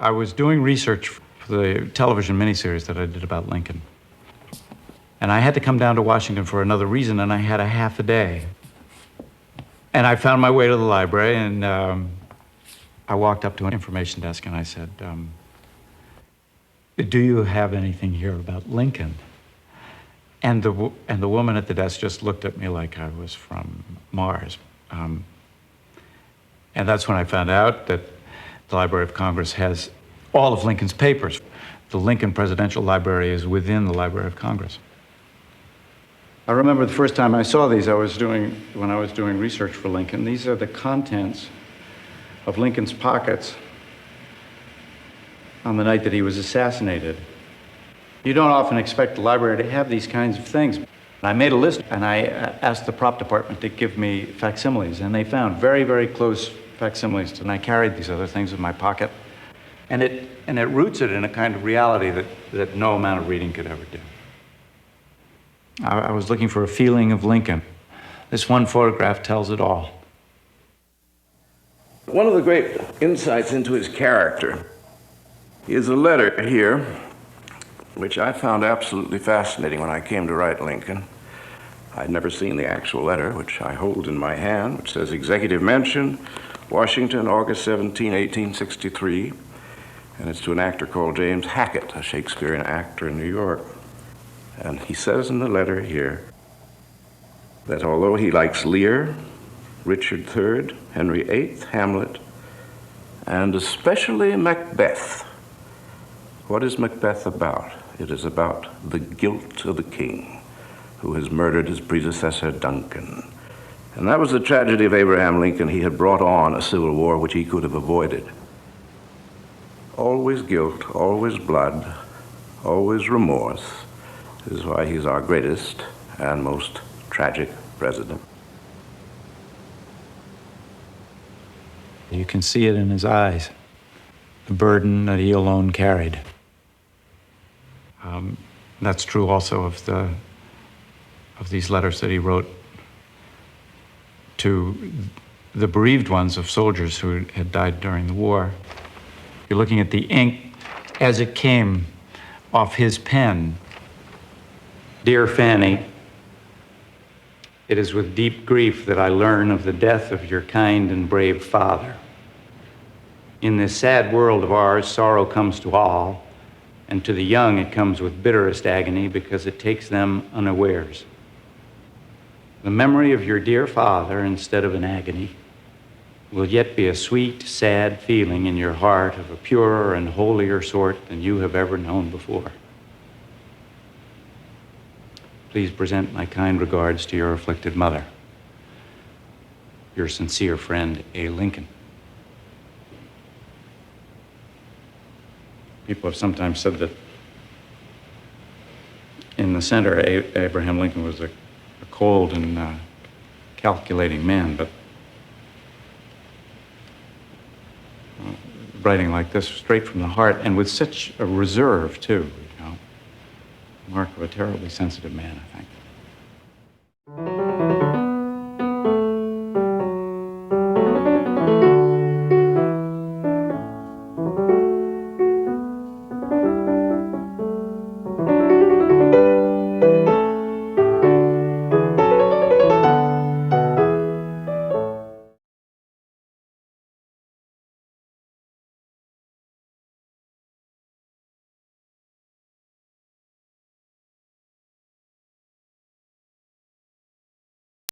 I was doing research for the television miniseries that I did about Lincoln. And I had to come down to Washington for another reason, and I had a half a day. And I found my way to the library, and I walked up to an information desk, and I said, do you have anything here about Lincoln? And the woman at the desk just looked at me like I was from Mars. And that's when I found out that the Library of Congress has all of Lincoln's papers. The Lincoln Presidential Library is within the Library of Congress. I remember the first time I saw these, when I was doing research for Lincoln. These are the contents of Lincoln's pockets on the night that he was assassinated. You don't often expect the library to have these kinds of things. I made a list, and I asked the prop department to give me facsimiles, and they found very, very close facsimiles, and I carried these other things in my pocket. And it roots it in a kind of reality that no amount of reading could ever do. I was looking for a feeling of Lincoln. This one photograph tells it all. One of the great insights into his character is a letter here, which I found absolutely fascinating when I came to write Lincoln. I'd never seen the actual letter, which I hold in my hand, which says, Executive Mention, Washington, August 17, 1863. And it's to an actor called James Hackett, a Shakespearean actor in New York. And he says in the letter here that although he likes Lear, Richard III, Henry VIII, Hamlet, and especially Macbeth, what is Macbeth about? It is about the guilt of the king who has murdered his predecessor, Duncan. And that was the tragedy of Abraham Lincoln. He had brought on a civil war which he could have avoided. Always guilt, always blood, always remorse is why he's our greatest and most tragic president. You can see it in his eyes, the burden that he alone carried. That's true also of these letters that he wrote to the bereaved ones of soldiers who had died during the war. You're looking at the ink as it came off his pen. Dear Fanny, it is with deep grief that I learn of the death of your kind and brave father. In this sad world of ours, sorrow comes to all, and to the young it comes with bitterest agony because it takes them unawares. The memory of your dear father, instead of an agony, will yet be a sweet, sad feeling in your heart of a purer and holier sort than you have ever known before. Please present my kind regards to your afflicted mother. Your sincere friend, A. Lincoln. People have sometimes said that in the center, Abraham Lincoln was a cold and calculating man, but writing like this, straight from the heart, and with such a reserve, too, you know. Mark of a terribly sensitive man, I think.